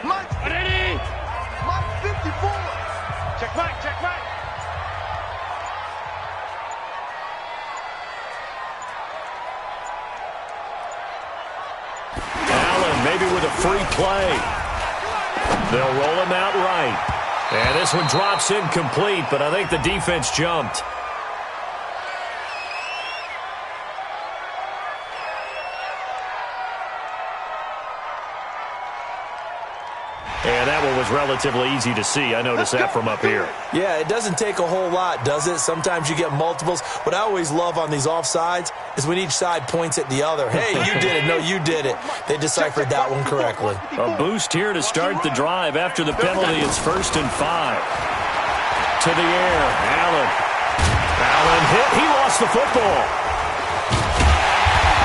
Ready? Mike 54. Check back, check back. Allen maybe with a free play. They'll roll him out right. And this one drops incomplete, but I think the defense jumped. And that one was relatively easy to see. I noticed that from up here. Yeah, it doesn't take a whole lot, does it? Sometimes you get multiples. What I always love on these offsides is when each side points at the other. Hey, you did it. No, you did it. They deciphered that one correctly. A boost here to start the drive. After the penalty, it's 1st and 5. To the air, Allen. Allen hit. He lost the football.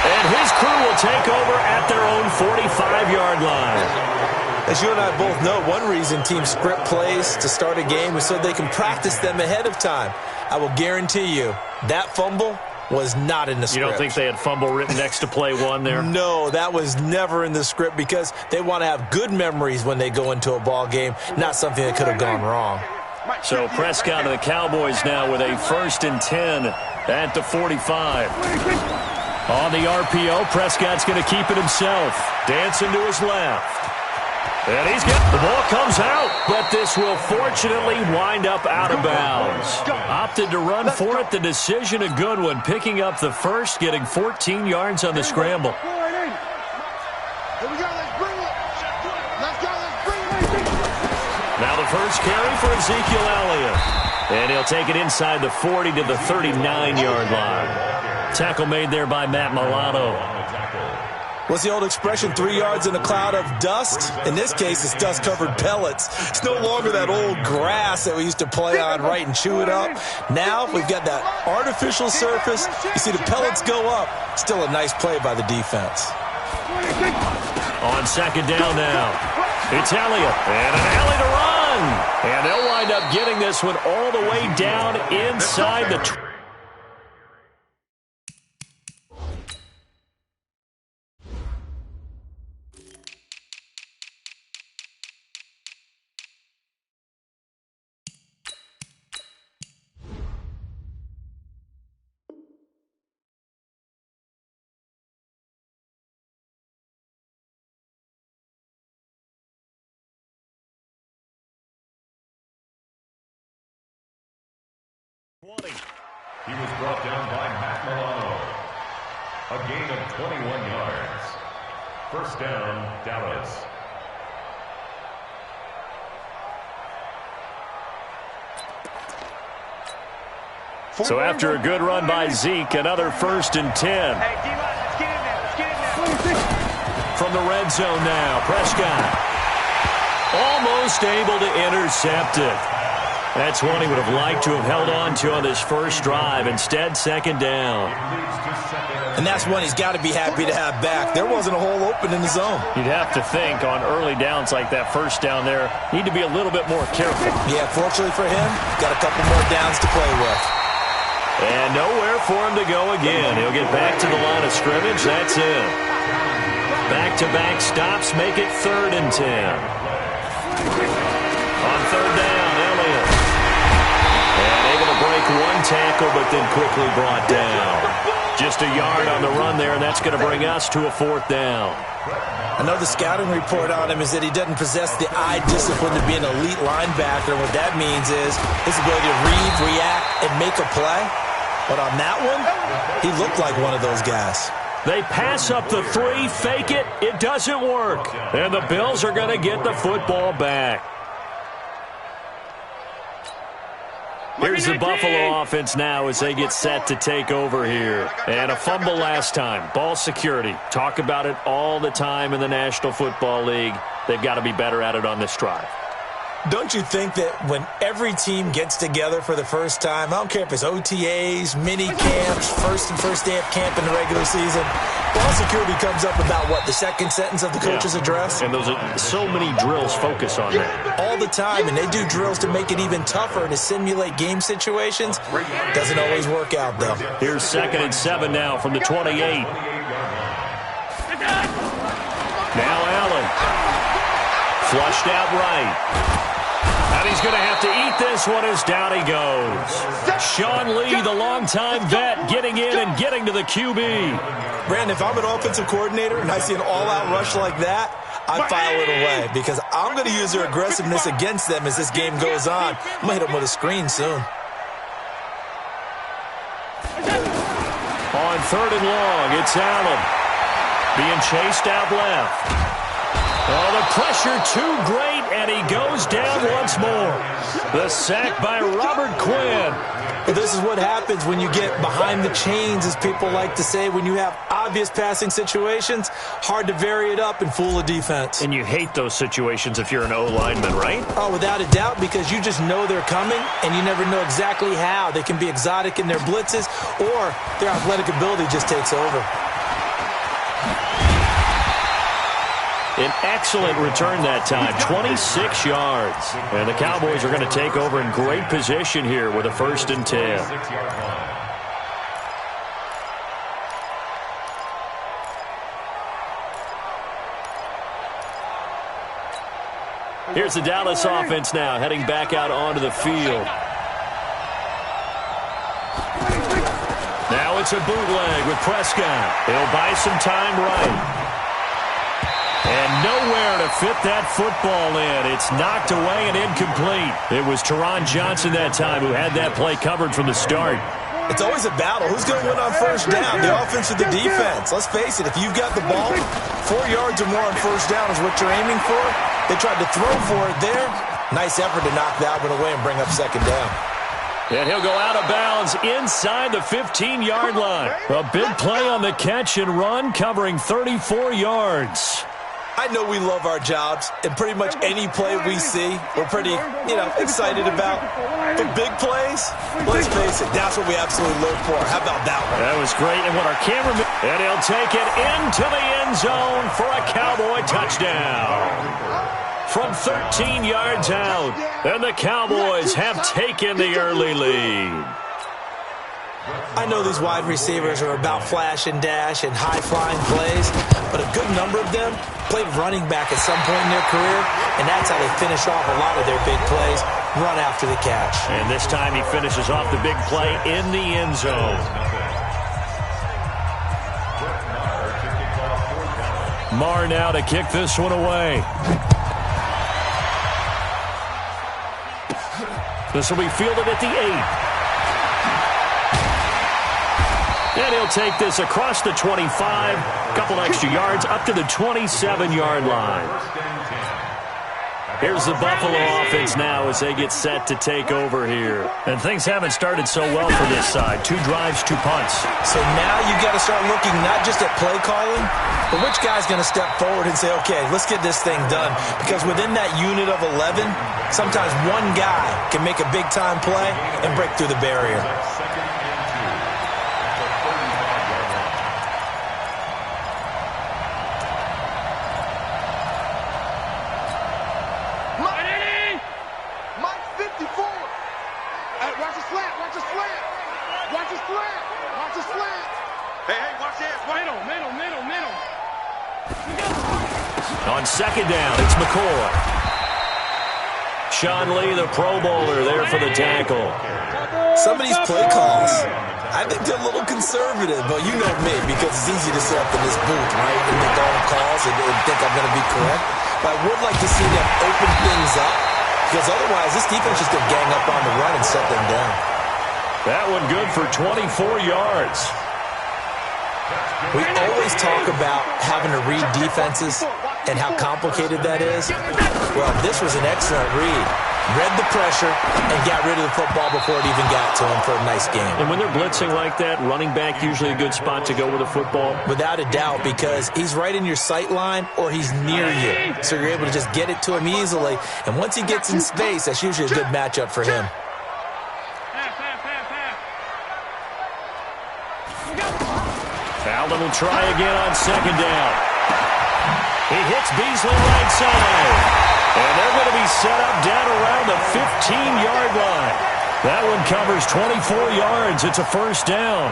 And his crew will take over at their own 45-yard line. As you and I both know, one reason teams script plays to start a game is so they can practice them ahead of time. I will guarantee you that fumble was not in the script. You don't think they had fumble written next to play one there? No, that was never in the script because they want to have good memories when they go into a ball game, not something that could have gone wrong. So Prescott and the Cowboys now with a 1st and 10 at the 45. On the RPO, Prescott's going to keep it himself. Dancing to his left. And he's got the ball comes out, but this will fortunately wind up out of bounds. Opted to run for it. The decision a good one, picking up the first, getting 14 yards on the scramble. Here we go. Let's bring it. Let's go. Let's bring it. Now the first carry for Ezekiel Elliott. And he'll take it inside the 40 to the 39-yard line. Tackle made there by Matt Milano. What's the old expression, 3 yards in a cloud of dust? In this case, it's dust-covered pellets. It's no longer that old grass that we used to play on, right, and chew it up. Now we've got that artificial surface. You see the pellets go up. Still a nice play by the defense. On 2nd down now, it's Elliott, and an alley to run. And they'll wind up getting this one all the way down inside the 20. He was brought down by Matt Milano. A gain of 21 yards. 1st down, Dallas. So after a good run by Zeke, another 1st and 10. Hey, D-line, let's get in there. Let's get in there. From the red zone now, Prescott. Almost able to intercept it. That's one he would have liked to have held on to on this first drive. Instead, 2nd down. And that's one he's got to be happy to have back. There wasn't a hole open in the zone. You'd have to think on early downs like that 1st down there, need to be a little bit more careful. Yeah, fortunately for him, got a couple more downs to play with. And nowhere for him to go again. He'll get back to the line of scrimmage. That's it. Back-to-back stops make it 3rd and 10. On 3rd down, Elliott. And able to break one tackle, but then quickly brought down. Just a yard on the run there, and that's going to bring us to a 4th down. I know the scouting report on him is that he doesn't possess the eye discipline to be an elite linebacker. And what that means is his ability to read, react, and make a play. But on that one, he looked like one of those guys. They pass up the 3, fake it. It doesn't work. And the Bills are going to get the football back. Here's the Buffalo offense now as they get set to take over here. And a fumble last time. Ball security. Talk about it all the time in the National Football League. They've got to be better at it on this drive. Don't you think that when every team gets together for the first time, I don't care if it's OTAs, mini camps, first day of camp in the regular season, ball security comes up about, what, the second sentence of the coach's address? And those are so many drills focus on that. All the time, and they do drills to make it even tougher to simulate game situations. Doesn't always work out, though. Here's 2nd and 7 now from the 28. Now Allen. Flushed out right. And he's going to have to eat this one as down he goes. Sean Lee, the longtime vet, getting in and getting to the QB. Brandon, if I'm an offensive coordinator and I see an all-out rush like that, I file it away because I'm going to use their aggressiveness against them as this game goes on. I'm going to hit them with a screen soon. On 3rd and long, it's Allen. Being chased out left. Oh, the pressure too great, and he goes down once more. The sack by Robert Quinn. But this is what happens when you get behind the chains, as people like to say. When you have obvious passing situations, hard to vary it up and fool a defense. And you hate those situations if you're an O-lineman, right? Oh, without a doubt, because you just know they're coming, and you never know exactly how. They can be exotic in their blitzes, or their athletic ability just takes over. An excellent return that time, 26 yards. And the Cowboys are going to take over in great position here with a 1st and 10. Here's the Dallas offense now, heading back out onto the field. Now it's a bootleg with Prescott. He'll buy some time right. And nowhere to fit that football in. It's knocked away and incomplete. It was Teron Johnson that time who had that play covered from the start. It's always a battle. Who's going to win on 1st down, the offense or the defense? Let's face it, if you've got the ball, 4 yards or more on 1st down is what you're aiming for. They tried to throw for it there. Nice effort to knock that one away and bring up 2nd down. And he'll go out of bounds inside the 15-yard line. A big play on the catch and run, covering 34 yards. I know we love our jobs, and pretty much any play we see, we're pretty, excited about. But big plays, let's face it, that's what we absolutely live for. How about that one? That was great. And what our cameraman, and he'll take it into the end zone for a Cowboy touchdown. From 13 yards out, and the Cowboys have taken the early lead. I know these wide receivers are about flash and dash and high-flying plays, but a good number of them played running back at some point in their career, and that's how they finish off a lot of their big plays, run after the catch. And this time he finishes off the big play in the end zone. Marr now to kick this one away. This will be fielded at the 8. And he'll take this across the 25, a couple extra yards, up to the 27-yard line. Here's the Buffalo offense now as they get set to take over here. And things haven't started so well for this side. 2 drives, 2 punts. So now you got to start looking not just at play calling, but which guy's going to step forward and say, okay, let's get this thing done. Because within that unit of 11, sometimes one guy can make a big-time play and break through the barrier. On 2nd down, it's McCoy. Sean Lee, the Pro Bowler, there for the tackle. Some of these play calls, I think they're a little conservative, but you know me, because it's easy to sit up in this booth, right, and make all the calls and think I'm going to be correct. But I would like to see them open things up, because otherwise this defense is going to gang up on the run and set them down. That one good for 24 yards. We always talk about having to read defenses and how complicated that is. Well, this was an excellent read. Read the pressure and got rid of the football before it even got to him for a nice game. And when they're blitzing like that, running back usually a good spot to go with a football? Without a doubt, because he's right in your sight line or he's near you. So you're able to just get it to him easily. And once he gets in space, that's usually a good matchup for him. Allen will try again on 2nd down. He hits Beasley right side. And they're going to be set up down around the 15-yard line. That one covers 24 yards. It's a first down.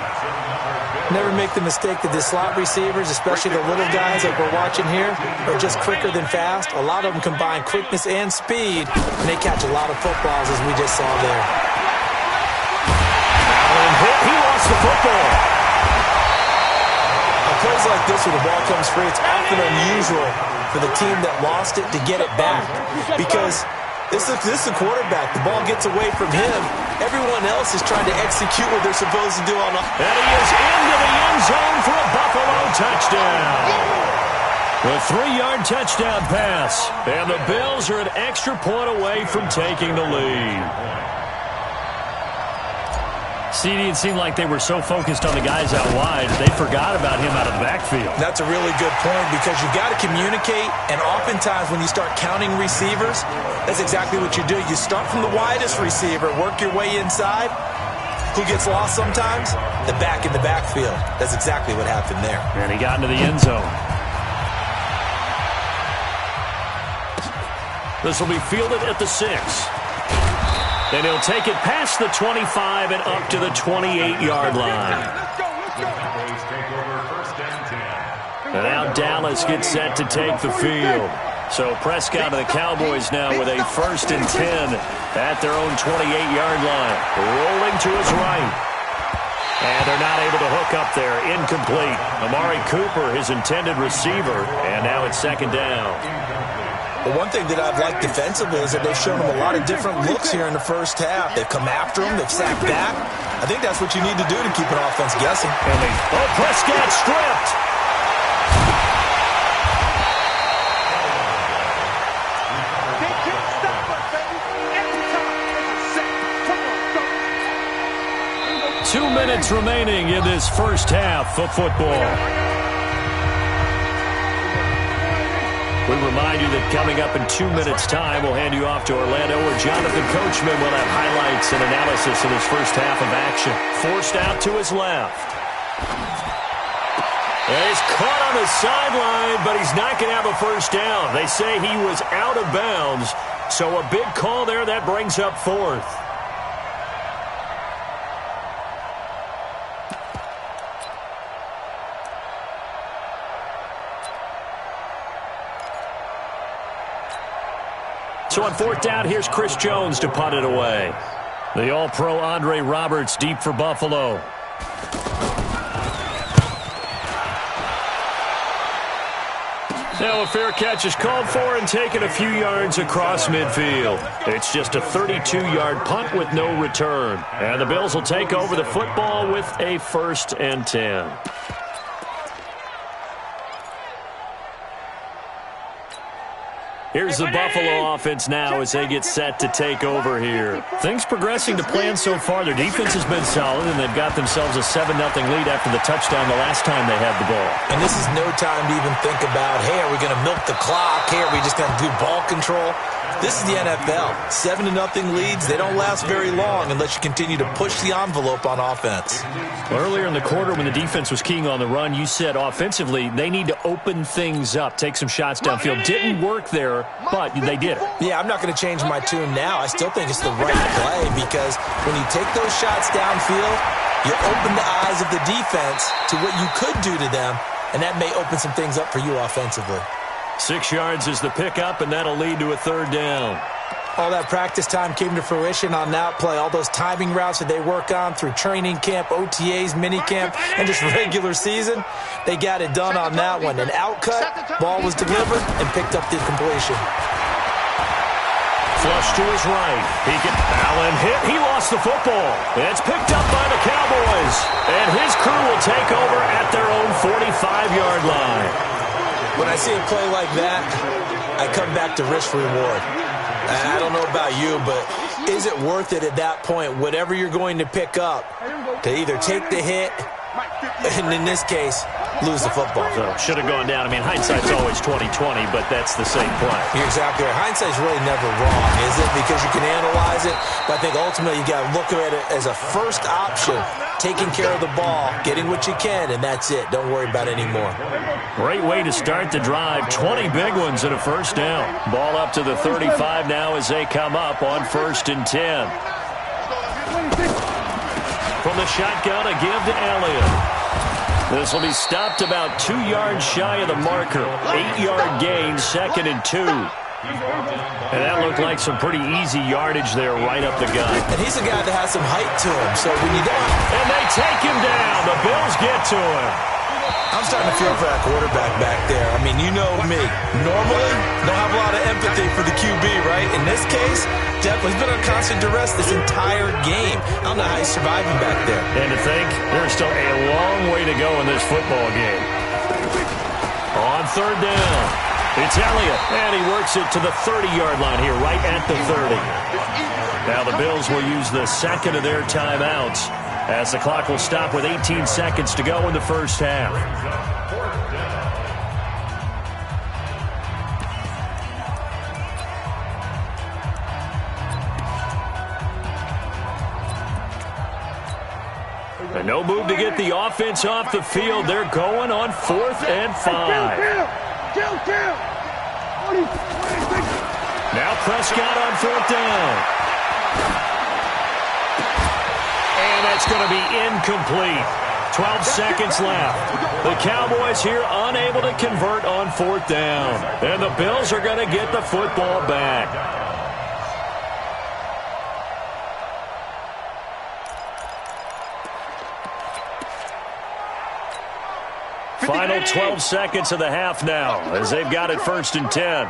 Never make the mistake that the slot receivers, especially the little guys like we're watching here, are just quicker than fast. A lot of them combine quickness and speed, and they catch a lot of footballs, as we just saw there. He lost the football. On plays like this where the ball comes free, it's often unusual for the team that lost it to get it back, because this is a quarterback. The ball gets away from him. Everyone else is trying to execute what they're supposed to do on the... And he is into the end zone for a Buffalo touchdown. The 3-yard touchdown pass. And the Bills are an extra point away from taking the lead. CD, it seemed like they were so focused on the guys out wide, they forgot about him out of the backfield. That's a really good point, because you've got to communicate, and oftentimes when you start counting receivers, that's exactly what you do. You start from the widest receiver, work your way inside. Who gets lost sometimes? The back in the backfield. That's exactly what happened there. And he got into the end zone. This will be fielded at the 6. And he'll take it past the 25 and up to the 28-yard line. And now Dallas gets set to take the field. So Prescott and the Cowboys now with a 1st and 10 at their own 28-yard line. Rolling to his right. And they're not able to hook up there. Incomplete. Amari Cooper, his intended receiver. And now it's 2nd down. Well, one thing that I've liked defensively is that they've shown them a lot of different looks here in the first half. They've come after them. They've sat back. I think that's what you need to do to keep an offense guessing. Prescott stripped. They can't stop us, baby. Every time it's a set. Come on, go. 2 minutes remaining in this first half of football. We remind you that coming up in 2 minutes' time, we'll hand you off to Orlando, where Jonathan Coachman will have highlights and analysis of his first half of action. Forced out to his left. And he's caught on the sideline, but he's not going to have a first down. They say he was out of bounds, so a big call there. That brings up 4th. So on 4th down, here's Chris Jones to punt it away. The All-Pro Andre Roberts deep for Buffalo. Now a fair catch is called for and taken a few yards across midfield. It's just a 32-yard punt with no return. And the Bills will take over the football with a 1st and 10. Here's the Buffalo offense now as they get set to take over here. Things progressing to plan so far. Their defense has been solid, and they've got themselves a 7-0 lead after the touchdown the last time they had the ball. And this is no time to even think about, hey, are we going to milk the clock? Hey, are we just going to do ball control? This is the NFL. 7-0 leads, they don't last very long unless you continue to push the envelope on offense. Earlier in the quarter when the defense was keying on the run, you said offensively they need to open things up, take some shots downfield. Didn't work there, but they did it. Yeah, I'm not going to change my tune now. I still think it's the right play, because when you take those shots downfield, you open the eyes of the defense to what you could do to them, and that may open some things up for you offensively. 6 yards is the pickup, and that'll lead to a 3rd down. All that practice time came to fruition on that play. All those timing routes that they work on through training camp, OTAs, minicamp, and just regular season, they got it done on that one. An outcut, ball was delivered, and picked up the completion. Flush to his right. Allen hit. He lost the football. It's picked up by the Cowboys. And his crew will take over at their own 45-yard line. When I see a play like that, I come back to risk-reward. I don't know about you, but is it worth it at that point, whatever you're going to pick up, to either take the hit, and in this case, lose the football? So should have gone down. I mean, hindsight's always 20/20, but that's the same play. You're exactly right. Hindsight's really never wrong, is it? Because you can analyze it, but I think ultimately you got to look at it as a first option, taking care of the ball, getting what you can, and that's it. Don't worry about it anymore. Great way to start the drive. 20 big ones and a 1st down. Ball up to the 35 now as they come up on 1st and 10. From the shotgun, a give to Elliott. This will be stopped about 2 yards shy of the marker. 8-yard gain, 2nd and 2. And that looked like some pretty easy yardage there right up the gut. And he's a guy that has some height to him, so when you don't... And they take him down. The Bills get to him. I'm starting to feel for that quarterback back there. I mean, you know me. Normally, don't have a lot of empathy for the QB, right? In this case, definitely, he's been on constant duress this entire game. I don't know how he's surviving back there. And to think, there's still a long way to go in this football game. On 3rd down, it's Elliott, and he works it to the 30-yard line here, right at the 30. Now the Bills will use the second of their timeouts, as the clock will stop with 18 seconds to go in the first half. And no move to get the offense off the field. They're going on 4th and 5. Now Prescott on 4th down. And that's going to be incomplete. 12 seconds left. The Cowboys here unable to convert on 4th down. And the Bills are going to get the football back. Final 12 seconds of the half now as they've got it 1st and 10.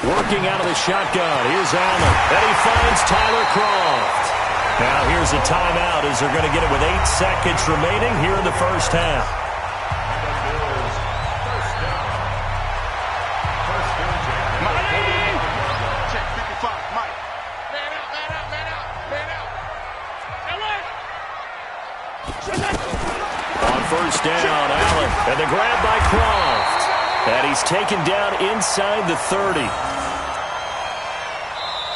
Working out of the shotgun. Here's Allen. And he finds Tyler Croft. Now here's a timeout as they're going to get it with 8 seconds remaining here in the first half. First down, Allen, and the grab by Croft. And he's taken down inside the 30.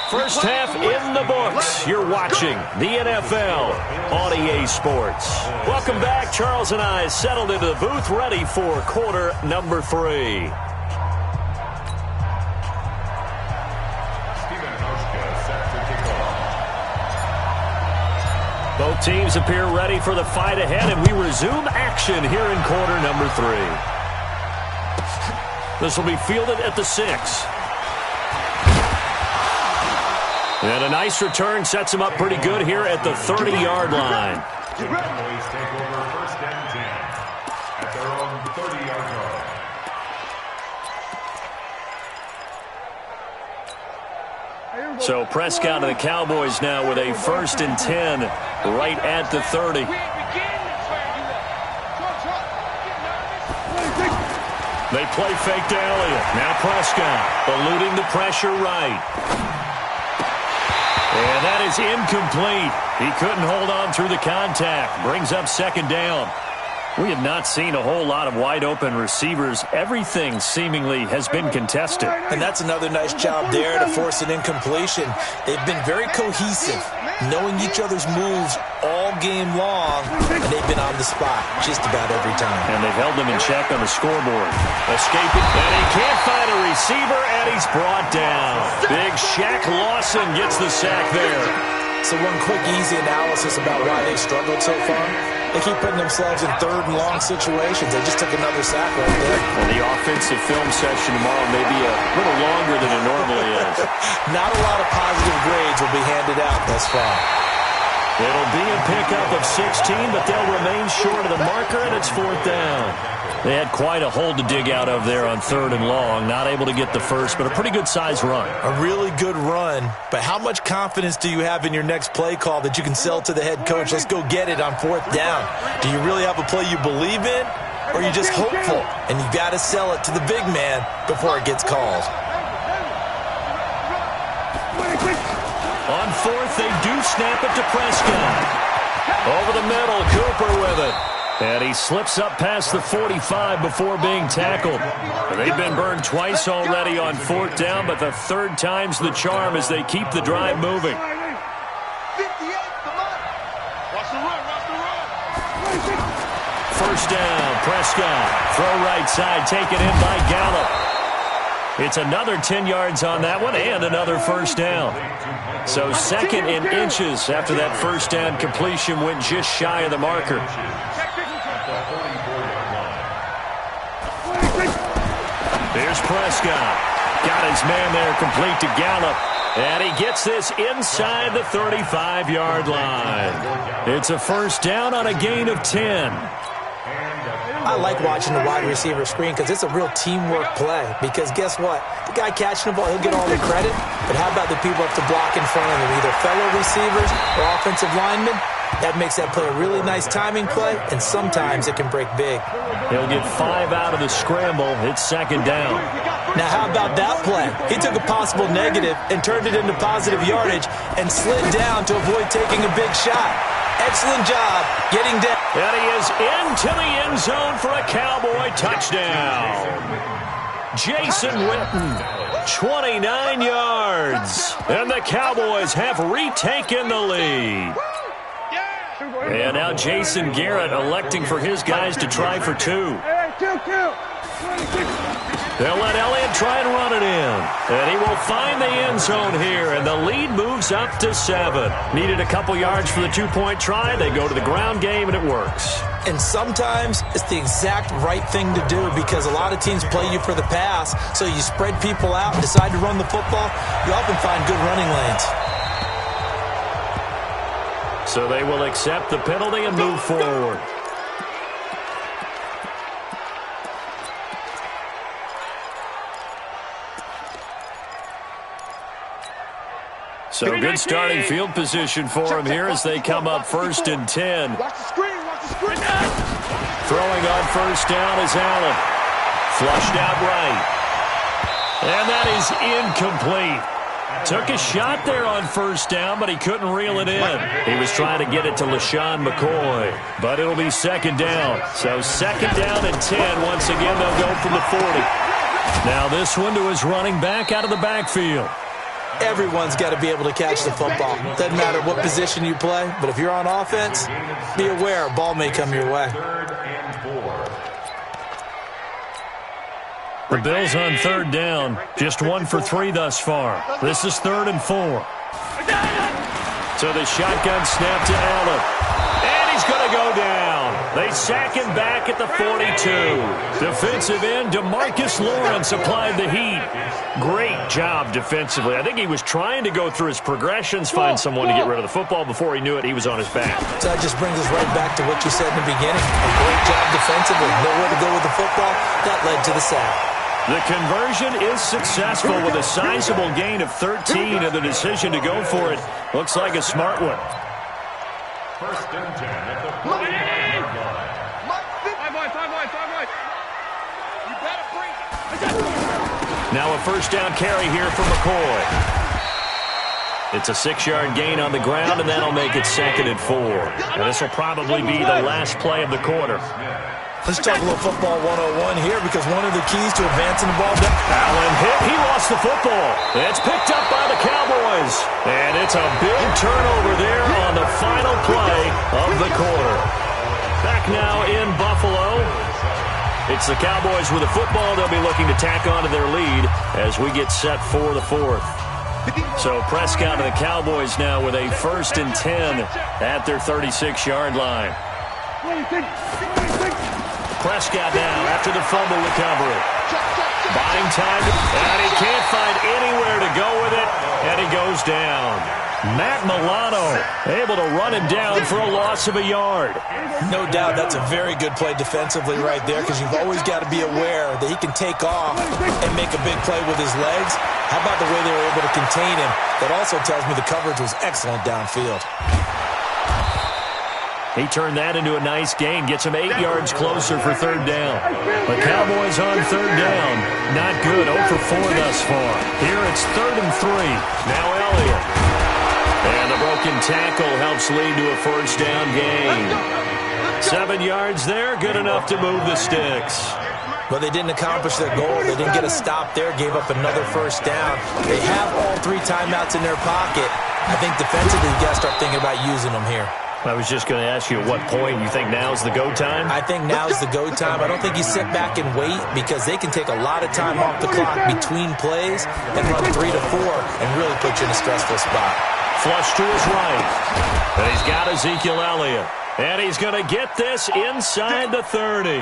First half in the books. You're watching the NFL on EA Sports. Welcome back. Charles and I settled into the booth, ready for quarter number 3. Both teams appear ready for the fight ahead, and we resume action here in quarter number 3. This will be fielded at the 6. And a nice return sets him up pretty good here at the 30-yard line. The Cowboys take over 1st and 10 at their own 30-yard line. So Prescott and the Cowboys now with a 1st and 10 right at the 30. They play fake to Elliott. Now Prescott eluding the pressure right. And that is incomplete. He couldn't hold on through the contact. Brings up 2nd down. We have not seen a whole lot of wide-open receivers. Everything seemingly has been contested. And that's another nice job there to force an incompletion. They've been very cohesive, knowing each other's moves all game long, and they've been on the spot just about every time. And they've held them in check on the scoreboard. Escaping, and he can't find a receiver, and he's brought down. Big Shaq Lawson gets the sack there. So one quick, easy analysis about why they've struggled so far. They keep putting themselves in 3rd and long situations. They just took another sack right there. And the offensive film session tomorrow may be a little longer than it normally is. Not a lot of positive grades will be handed out thus far. It'll be a pickup of 16, but they'll remain short of the marker, and it's 4th down. They had quite a hole to dig out of there on 3rd and long. Not able to get the first, but a pretty good-sized run. A really good run, but how much confidence do you have in your next play call that you can sell to the head coach? Let's go get it on 4th down. Do you really have a play you believe in, or are you just hopeful, and you got to sell it to the big man before it gets called? On 4th, they do snap it to Prescott. Over the middle, Cooper with it. And he slips up past the 45 before being tackled. They've been burned twice already on 4th down, but the 3rd time's the charm as they keep the drive moving. First down, Prescott. Throw right side, taken in by Gallup. It's another 10 yards on that one and another first down. So second in inches after that first down completion went just shy of the marker. Here's Prescott. Got his man there complete to Gallup. And he gets this inside the 35-yard line. It's a first down on a gain of 10. I like watching the wide receiver screen because it's a real teamwork play. Because guess what? The guy catching the ball, he'll get all the credit. But how about the people up to block in front of him? Either fellow receivers or offensive linemen. That makes that play a really nice timing play, and sometimes it can break big. He'll get 5 out of the scramble. It's second down. Now, how about that play? He took a possible negative and turned it into positive yardage and slid down to avoid taking a big shot. Excellent job getting down. And he is into the end zone for a Cowboy touchdown. Jason Witten, 29 yards. And the Cowboys have retaken the lead. And now Jason Garrett electing for his guys to try for 2. They'll let Elliott try and run it in. And he will find the end zone here, and the lead moves up to 7. Needed a couple yards for the 2-point try. They go to the ground game, and it works. And sometimes it's the exact right thing to do because a lot of teams play you for the pass. So you spread people out and decide to run the football. You often find good running lanes. So they will accept the penalty and move forward. So good starting field position for him here as they come up first and 10. Watch the screen, watch the screen. Throwing on first down is Allen. Flushed out right. And that is incomplete. Took a shot there on first down, but he couldn't reel it in. He was trying to get it to LaShawn McCoy, but it'll be second down. So second down and 10. Once again, they'll go from the 40. Now this one to his running back out of the backfield. Everyone's got to be able to catch the football. Doesn't matter what position you play, but if you're on offense, be aware a ball may come your way. The Bills on third down, just 1 for 3 thus far. This is 3rd and 4. So the shotgun snap to Allen. And he's going to go down. They sack him back at the 42. Defensive end DeMarcus Lawrence applied the heat. Great job defensively. I think he was trying to go through his progressions, find someone to get rid of the football. Before he knew it, he was on his back. So that just brings us right back to what you said in the beginning. A great job defensively. Nowhere to go with the football. That led to the sack. The conversion is successful with a sizable gain of 13, and the decision to go for it looks like a smart one. First and 10 at the 45-yard line. You better bring it. Now a first down carry here for McCoy. It's a 6-yard gain on the ground, and that'll make it 2nd and 4. And this will probably be the last play of the quarter. Let's talk a little football 101 here because one of the keys to advancing the ball down. Allen hit. He lost the football. It's picked up by the Cowboys. And it's a big turnover there on the final play of the quarter. Back now in Buffalo. It's the Cowboys with the football. They'll be looking to tack on to their lead as we get set for the 4th. So Prescott and the Cowboys now with a 1st and 10 at their 36-yard line. Prescott now after the fumble recovery. Buying time, and he can't find anywhere to go with it, and he goes down. Matt Milano able to run him down for a loss of a yard. No doubt that's a very good play defensively right there because you've always got to be aware that he can take off and make a big play with his legs. How about the way they were able to contain him? That also tells me the coverage was excellent downfield. He turned that into a nice gain, gets him 8 yards closer for 3rd down. The Cowboys on 3rd down. Not good, 0 for 4 thus far. Here it's 3rd and 3. Now Elliott. And the broken tackle helps lead to a 1st down gain. 7 yards there, good enough to move the sticks. But they didn't accomplish their goal. They didn't get a stop there, gave up another 1st down. They have all 3 timeouts in their pocket. I think defensively, you got to start thinking about using them here. I was just going to ask you at what point you think now's the go time? I think now's the go time. I don't think you sit back and wait because they can take a lot of time off the clock between plays and run 3 to 4 and really put you in a stressful spot. Flush to his right. And he's got Ezekiel Elliott. And he's going to get this inside the 30.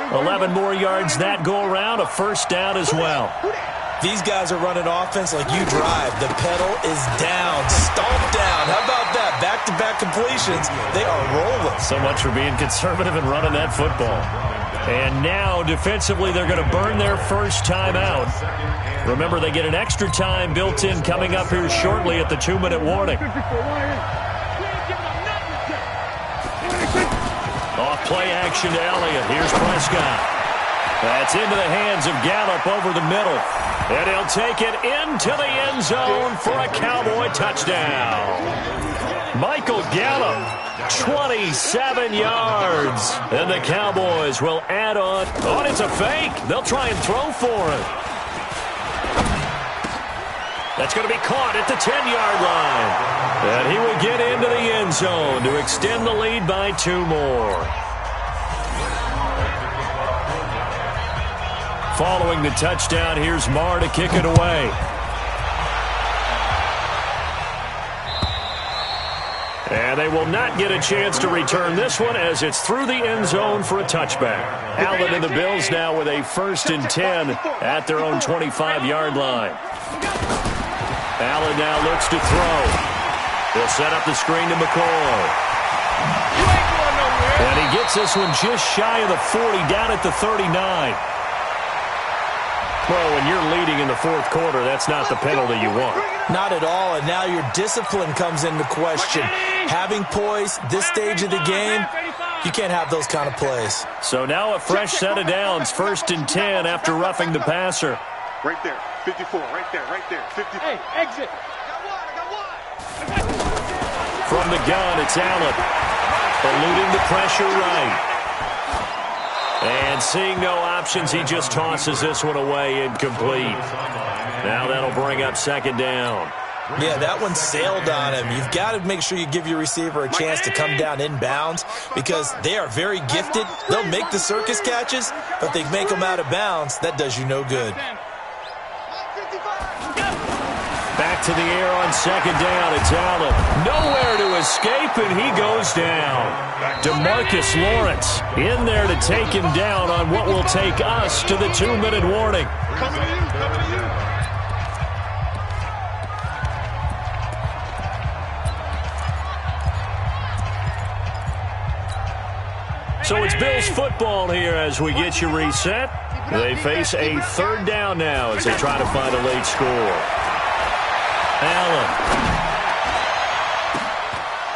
11 more yards that go around, a first down as well. These guys are running offense like you drive. The pedal is down, stomped down. How about that? Back-to-back completions. They are rolling. So much for being conservative and running that football. And now, defensively, they're going to burn their first time out. Remember, they get an extra time built in coming up here shortly at the 2-minute warning. Off play action to Elliott. Here's Prescott. That's into the hands of Gallup over the middle. And he'll take it into the end zone for a Cowboy touchdown. Michael Gallup, 27 yards. And the Cowboys will add on. Oh, it's a fake. They'll try and throw for it. That's going to be caught at the 10-yard line. And he will get into the end zone to extend the lead by 2 more. Following the touchdown, here's Marr to kick it away. And they will not get a chance to return this one as it's through the end zone for a touchback. Allen and the Bills now with a 1st and 10 at their own 25-yard line. Allen now looks to throw. He'll set up the screen to McCoy. And he gets this one just shy of the 40, down at the 39. Well, when you're leading in the 4th quarter, that's not the penalty you want. Not at all, and now your discipline comes into question. Having poise this stage of the game, you can't have those kind of plays. So now a fresh set of downs, 1st and 10 after roughing the passer. Right there, 54, right there, 50. Hey, exit. From the gun, it's Allen. Eluding the pressure right. And seeing no options, he just tosses this one away, incomplete. Now that'll bring up 2nd down. Yeah, that one sailed on him. You've got to make sure you give your receiver a chance to come down inbounds because they are very gifted. They'll make the circus catches, but they make them out of bounds. That does you no good. Back to the air on 2nd down. It's Allen. Nowhere to escape, and he goes down. DeMarcus Lawrence in there to take him down on what will take us to the 2-minute warning. Coming to you. So it's Bills football here as we get you reset. They face a 3rd down now as they try to find a late score. Allen.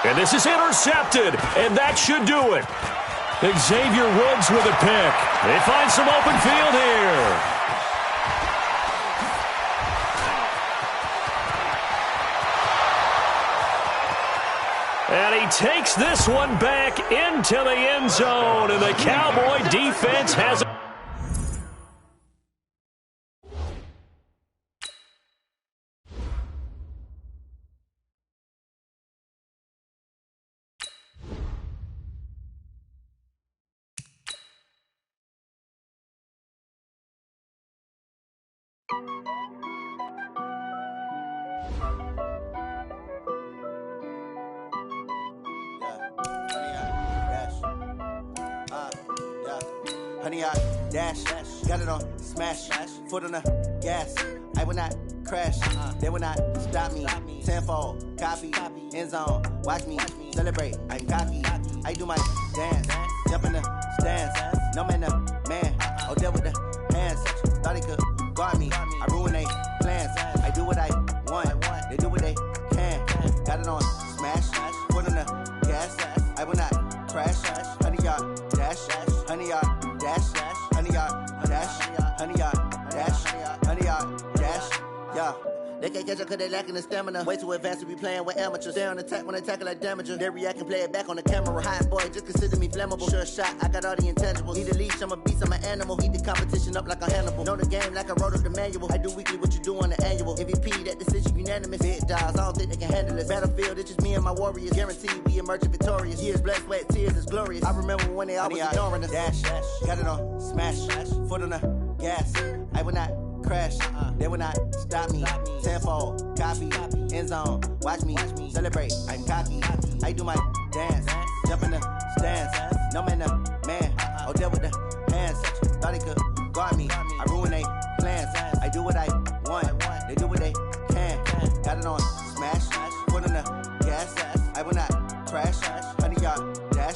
And this is intercepted, and that should do it. Xavier Woods with a pick. They find some open field here. And he takes this one back into the end zone, and the Cowboy defense has a... Honey, I dash, got it on smash, foot on the gas. I will not crash, they will not stop me. Tenfold, copy, end zone, watch me celebrate. I'm cocky, I do my dance, jump in the stands. No man, man, oh there with the hands. Thought he could guard me, I ruin they plans. I do what I want, they do what they can. Got it on smash, foot on the gas. I will not crash, honey, y'all dash, honey, y'all. Dash, honey, yard, dash, honey, yard, dash, honey, yard, dash, yeah. They can't catch up cause they lacking the stamina. Way too advanced to be playing with amateurs. Stay on attack when they tackle like damager. They react and play it back on the camera. Hot boy, just consider me flammable. Sure shot, I got all the intangibles. Need a leash, I'm a beast, I'm an animal. Eat the competition up like a Hannibal. Know the game like I wrote up the manual. I do weekly what you do on the annual. MVP, that decision unanimous. Big dogs, I don't think they can handle it. Battlefield, it's just me and my warriors. Guaranteed we emerge victorious. Years, blood, sweat, tears is glorious. I remember when they always ignoring us. Dash, got it on, smash, foot on the gas. I will not crash, they will not stop me. Tenfold, copy, end zone, watch me celebrate. I'm cocky, I do my dance, jump in the stands. No man, man, oh there with the hands. Thought they could guard me, I ruin they plans. I do what I want, they do what they can. Got it on, smash, foot on the gas. I will not crash, 100-yard dash,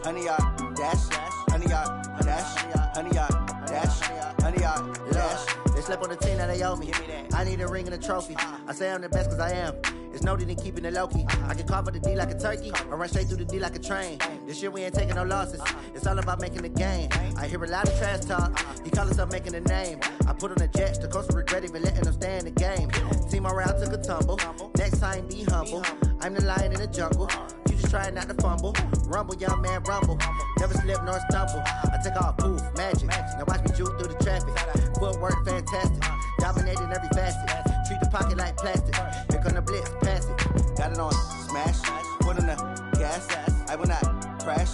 100-yard dash, 100-yard dash, 100-yard dash, 100-yard dash. They slept on the team that they owe me. I need a ring and a trophy. I say I'm the best cause I am. It's noted in keeping it low-key. I can carve up the D like a turkey or run straight through the D like a train. This year we ain't taking no losses. It's all about making the game. I hear a lot of trash talk. He call himself making a name. I put on the Jets. The coach will regret even letting them stay in the game. Team morale took a tumble. Next time be humble. I'm the lion in the jungle. You just try not to fumble. Rumble, young man, rumble. Never slip nor stumble. I take off, poof, magic. Now watch me juke through the traffic. Footwork fantastic. Dominating every facet. Treat the pocket like plastic. Here come the blitz, pass it. Got it on, smash. Foot on the gas. I will not crash.